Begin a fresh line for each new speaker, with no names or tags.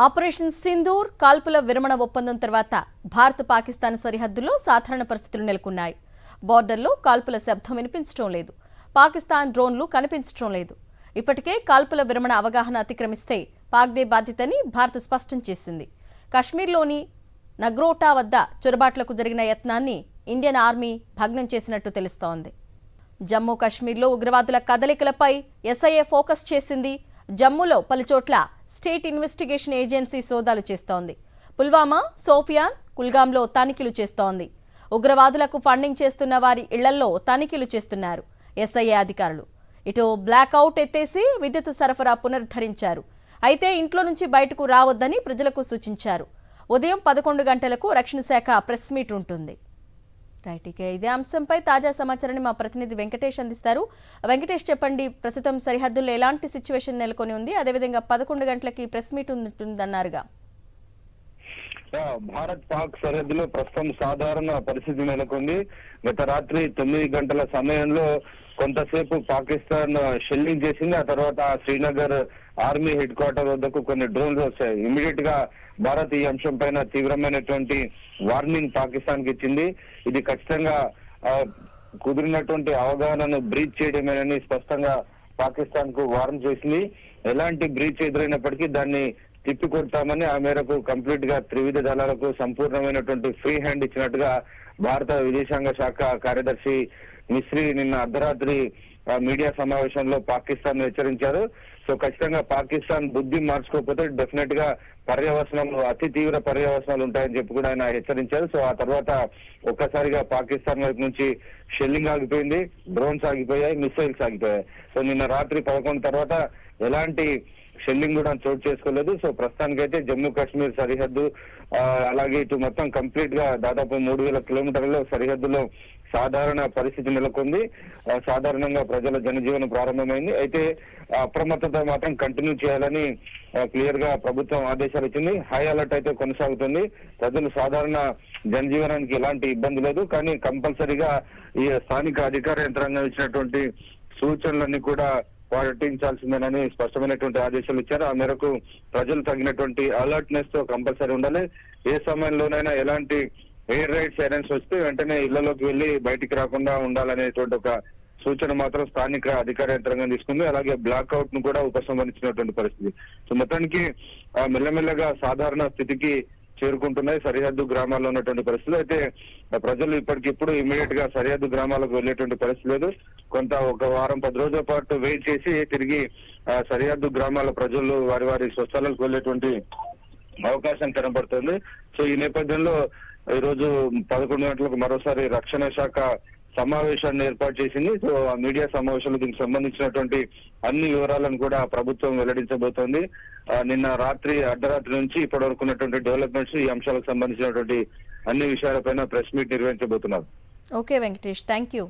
Operation Sindoor కాల్పుల విరమణ ఒప్పందం తర్వాత భారత్ పాకిస్తాన్ సరిహద్దుల్లో సాధారణ పరిస్థితులు నెలకొన్నాయి. బోర్డర్లో కాల్పుల శబ్దం వినిపించడం లేదు. పాకిస్తాన్ డ్రోన్లు కనిపించడం లేదు. ఇప్పటికే కాల్పుల విరమణ అవగాహన అతిక్రమిస్తే పాక్దే బాధ్యతని భారత్ స్పష్టం చేసింది. కశ్మీర్లోని నగ్రోటా వద్ద చొరబాట్లకు జరిగిన యత్నాన్ని ఇండియన్ ఆర్మీ భగ్నం చేసినట్టు తెలుస్తోంది. జమ్మూ కశ్మీర్లో ఉగ్రవాదుల కదలికలపై ఎస్ఐఏ ఫోకస్ చేసింది. జమ్మూలో పలుచోట్ల స్టేట్ ఇన్వెస్టిగేషన్ ఏజెన్సీ సోదాలు చేస్తోంది. పుల్వామా, సోఫియాన్, కుల్గాంలో తనిఖీలు చేస్తోంది. ఉగ్రవాదులకు ఫండింగ్ చేస్తున్న వారి ఇళ్లల్లో తనిఖీలు చేస్తున్నారు ఎస్ఐఏ అధికారులు. ఇటు బ్లాక్అవుట్ ఎత్తేసి విద్యుత్ సరఫరా పునరుద్ధరించారు. అయితే ఇంట్లో నుంచి బయటకు రావద్దని ప్రజలకు సూచించారు. ఉదయం 11 గంటలకు రక్షణ శాఖ ప్రెస్ మీట్ ఉంటుంది. రైట్, ఇక ఇదే అంశంపై తాజా సమాచారాన్ని మా ప్రతినిధి వెంకటేష్ అందిస్తారు. వెంకటేష్, చెప్పండి, ప్రస్తుతం సరిహద్దుల్లో ఎలాంటి సిచ్యువేషన్ నెలకొని ఉంది? అదేవిధంగా 11 గంటలకి ప్రెస్ మీట్ ఉంటుందన్నారుగా.
భారత్ పాక్ సరిహద్దులో ప్రస్తుతం సాధారణ పరిస్థితి నెలకొంది. గత రాత్రి 9 గంటల సమయంలో కొంతసేపు పాకిస్తాన్ షెల్లింగ్ చేసింది. ఆ తర్వాత శ్రీనగర్ ఆర్మీ హెడ్ క్వార్టర్ వద్దకు కొన్ని డ్రోన్లు వచ్చాయి. ఇమీడియట్ గా భారత్ ఈ అంశం పైన తీవ్రమైనటువంటి వార్నింగ్ పాకిస్తాన్ కి ఇచ్చింది. ఇది ఖచ్చితంగా కుదిరినటువంటి అవగాహనను బ్రీచ్ చేయడమేనని స్పష్టంగా పాకిస్తాన్ కు వార్న్ చేసింది. ఎలాంటి బ్రీచ్ ఎదురైనప్పటికీ దాన్ని తిప్పికొడతామని, ఆ మేరకు కంప్లీట్ గా త్రివిధ దళాలకు సంపూర్ణమైనటువంటి ఫ్రీ హ్యాండ్ ఇచ్చినట్టుగా భారత విదేశాంగ శాఖ కార్యదర్శి మిస్రీ నిన్న అర్ధరాత్రి మీడియా సమావేశంలో పాకిస్తాన్ హెచ్చరించారు. సో ఖచ్చితంగా పాకిస్తాన్ బుద్ధి మార్చుకోకపోతే డెఫినెట్ గా పర్యవసనాలు, అతి తీవ్ర పర్యవసనాలు ఉంటాయని చెప్పి కూడా ఆయన హెచ్చరించారు. సో ఆ తర్వాత ఒక్కసారిగా పాకిస్తాన్ వైపు నుంచి షెల్లింగ్ ఆగిపోయింది, డ్రోన్స్ ఆగిపోయాయి, మిసైల్స్ ఆగిపోయాయి. సో నిన్న రాత్రి 11 తర్వాత ఎలాంటి షెల్లింగ్ కూడా చోటు చేసుకోలేదు. సో ప్రస్తుతానికైతే జమ్మూ కాశ్మీర్ సరిహద్దు అలాగే ఇటు మొత్తం కంప్లీట్ గా దాదాపు 3000 కిలోమీటర్ల సరిహద్దులో సాధారణ పరిస్థితి నెలకొంది. సాధారణంగా ప్రజల జనజీవనం ప్రారంభమైంది. అయితే అప్రమత్తత మాత్రం కంటిన్యూ చేయాలని క్లియర్ గా ప్రభుత్వం ఆదేశాలు ఇచ్చింది. హై అలర్ట్ అయితే కొనసాగుతుంది. ప్రజలు సాధారణ జనజీవనానికి ఎలాంటి ఇబ్బంది లేదు. కానీ కంపల్సరీగా ఈ స్థానిక అధికార యంత్రాంగం ఇచ్చినటువంటి సూచనలన్నీ కూడా పాటించాల్సిందేనని స్పష్టమైనటువంటి ఆదేశాలు ఇచ్చారు. ఆ మేరకు ప్రజలు తగినటువంటి అలర్ట్నెస్ తో కంపల్సరీ ఉండాలి. ఏ సమయంలోనైనా ఎలాంటి ఎయిర్ రైడ్ సైరన్స్ వస్తే వెంటనే ఇళ్లలోకి వెళ్లి బయటికి రాకుండా ఉండాలనేటువంటి ఒక సూచన మాత్రం స్థానిక అధికార యంత్రాంగం తీసుకుంది. అలాగే బ్లాక్అవుట్ ను కూడా ఉపసంహరించినటువంటి పరిస్థితి. సో మొత్తానికి మెల్లమెల్లగా సాధారణ స్థితికి చేరుకుంటున్నాయి సరిహద్దు గ్రామాల్లో ఉన్నటువంటి పరిస్థితులు. అయితే ప్రజలు ఇప్పటికిప్పుడు ఇమీడియట్ గా సరిహద్దు గ్రామాలకు వెళ్లేటువంటి పరిస్థితి లేదు. ఒక వారం 10 రోజుల పాటు వెయిట్ చేసి తిరిగి సరిహద్దు గ్రామాల ప్రజలు వారి వారి స్వస్థలాలకు వెళ్లేటువంటి అవకాశం కనబడుతుంది. సో ఈ నేపథ్యంలో ఈ రోజు 11 గంటలకు మరోసారి రక్షణ శాఖ సమావేశాన్ని ఏర్పాటు చేసింది. సో ఆ మీడియా సమావేశంలో దీనికి సంబంధించినటువంటి అన్ని వివరాలను కూడా ప్రభుత్వం వెల్లడించబోతోంది. నిన్న రాత్రి అర్ధరాత్రి నుంచి ఇప్పటి వరకు ఉన్నటువంటి డెవలప్మెంట్స్, ఈ అంశాలకు సంబంధించినటువంటి అన్ని విషయాలపైన ప్రెస్ మీట్ నిర్వహించబోతున్నారు.
Okay Venkatesh, thank you.